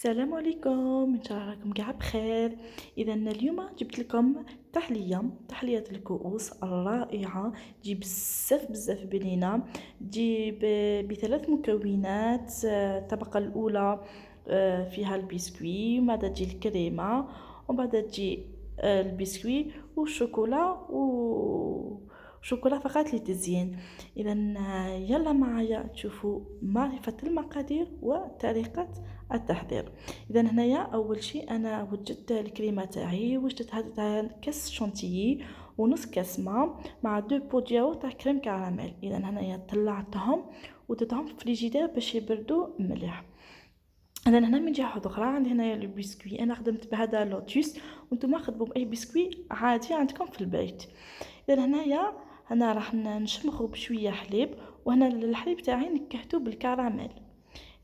السلام عليكم، ان شاء الله راكم قاع بخير. اذا اليوم جبت لكم تحليه الكؤوس الرائعه، تجي بزاف بزاف بنينه. تجي بثلاث مكونات. الطبقه الاولى فيها البسكوي، ومن بعد تجي الكريمه، ومن بعد تجي البسكوي والشوكولا وشوكولا فقط للتزيين. اذا يلا معايا تشوفوا معرفه المقادير وطريقه التحضير. اذا هنايا اول شيء انا وجدت الكريمه تاعي، وجدت هذا كاس شونتيي ونص كاس ماء مع دو بوت ياغورت تاع كريم كراميل. اذا هنايا طلعتهم ودرتهم في الفريجيدير باش يبردوا مليح. انا هنا من جهه اخرى عندي هنايا البسكوي، انا خدمت بهذا لوتوس، وانتم خدموا باي بسكوي عادي عندكم في البيت. اذا هنايا انا راح نشمخه بشويه حليب، وهنا الحليب تاعي نكهته بالكراميل.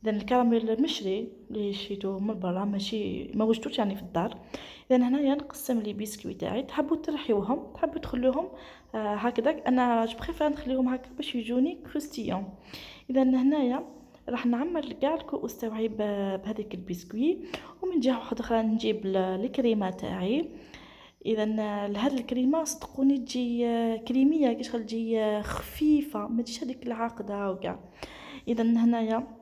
اذا الكراميل المشري اللي شريته من برا، ماشي ما وجدتوش يعني في الدار. اذا هنايا نقسم لي بسكوي تاعي، تحبوا ترحيوهم تحبوا تخلوهم هكذا، انا جو بريفير نخليهم هكا باش يجوني كروستيون. اذا هنايا راح نعمر كاع الكؤوس تاعي بهذيك البسكوي، ومن جهه واحده اخرى نجيب الكريمه تاعي. اذا لهاد الكريمه صدقوني تجي كريميه كي شغل تجي خفيفه، ما تجيش هذيك العاقده وكاع. اذا هنايا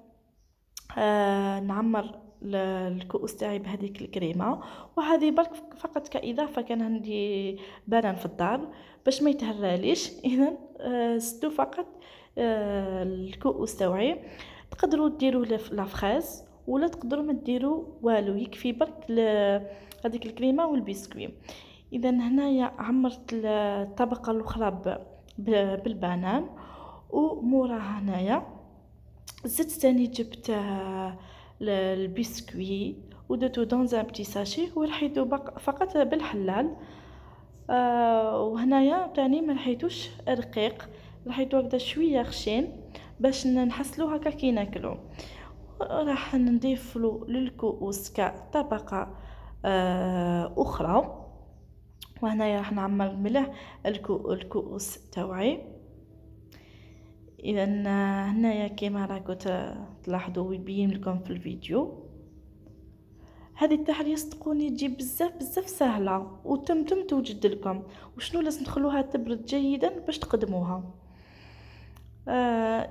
نعمر الكؤوس تاعي بهذيك الكريمه، وهذه برك فقط كاضافه، كان عندي بانان في الدار باش ما يتهراليش. اذا ستو فقط الكؤوس تاعي. تقدروا ديروا لافخاز ولا تقدروا ما ديروا والو، يكفي برك هذيك الكريمه والبسكوي. اذا هنايا عمرت الطبقه الاخرى بالبنان، وموراها هنايا زدت تاني جبت البسكوي ودرتو دون ان بتي ساشي ورحيتو فقط بالحلال. وهنايا تاني ما رحيتوش رقيق، رحيتو هكذا شويه خشين باش نحصلو هكا كي ناكلو. راح نضيفلو للكؤوس كطبقه اخرى. وهنايا راح نعمر مليح الكؤوس تاوعي. اذا هنايا كيما راكو تلاحظوا ويبين لكم في الفيديو، هذه التحليه صدقوني تجي بزاف بزاف سهله وتمتم توجد لكم. وشنو لازم تخلوها تبرد جيدا باش تقدموها.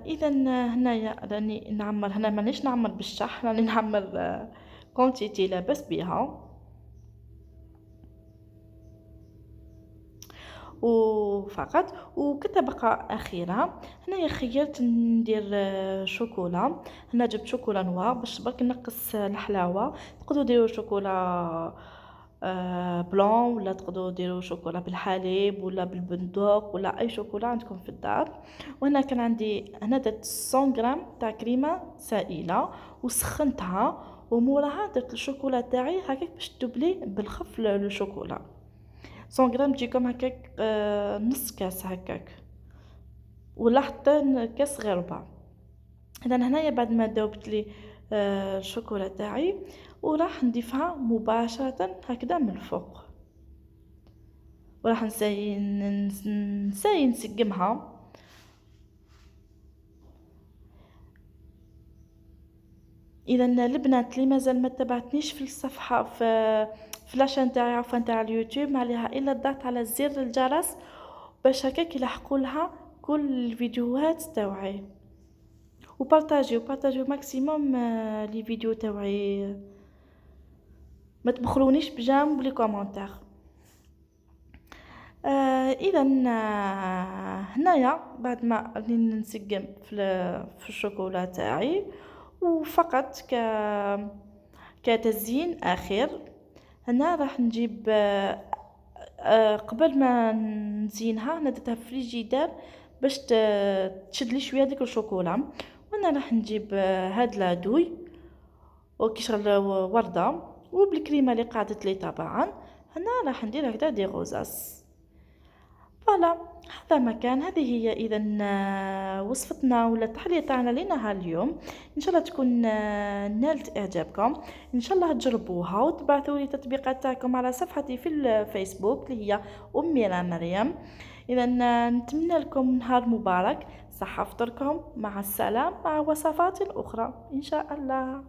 اذا هنايا راني نعمر، هنا مانيش نعمر بالشح، راني نعمر كونتيتي لاباس بها. وفقط وكطبقة أخيرة هنايا خيرت ندير شوكولا. هنا جبت شوكولا نوار باش برك نقص الحلاوة. تقدروا ديروا شوكولا بلون، ولا تقدروا ديروا شوكولا بالحليب ولا بالبندق ولا أي شوكولا عندكم في الدار. وهنا كان عندي، هنا درت 100 غرام تاع كريمة سائلة وسخنتها، وموراها درت الشوكولا تاعي هكاك باش تدوبلي بالخف الشوكولا. 100 غرام تجيكم هكاك نص كاس هكاك، ولا حتى كاس غير ربع. اذا هنايا بعد ما ذوبت لي الشوكولا تاعي، وراح نضيفها مباشره هكذا من الفوق، وراح نساي نسقمها. اذا البنات اللي مازال ما تبعتنيش في الصفحه في لاشين تاعي عفوا تاع اليوتيوب، ما عليها الا الضغط على زر الجرس باش هكاك يلحقوا لها كل الفيديوهات تاوعي. وبارطاجيو ماكسيموم لي فيديو تاوعي، ما تبخلونيش بجام بلي كومونتير. اذا هنايا بعد ما راني نسقم في الشوكولا تاعي، وفقط كتزيين اخر هنا راح نجيب قبل ما نزينها انا درتها في فريجيدير باش تشد لي شويه ديك الشوكولا. وانا راح نجيب هاد لادوي وكيشغل ورده وبالكريمه اللي قعدت لي طبعا. هنا راح ندير هكذا دي غوزاس. فوالا هذا مكان، هذه هي اذا وصفتنا ولا التحليه تاعنا لنهار اليوم. ان شاء الله تكون نالت اعجابكم، ان شاء الله تجربوها وتبعثوا لي تطبيقات تاعكم على صفحتي في الفيسبوك اللي هي أميرة مريم. اذا نتمنى لكم نهار مبارك، صحة فطركم، مع السلامه، مع وصفات اخرى ان شاء الله.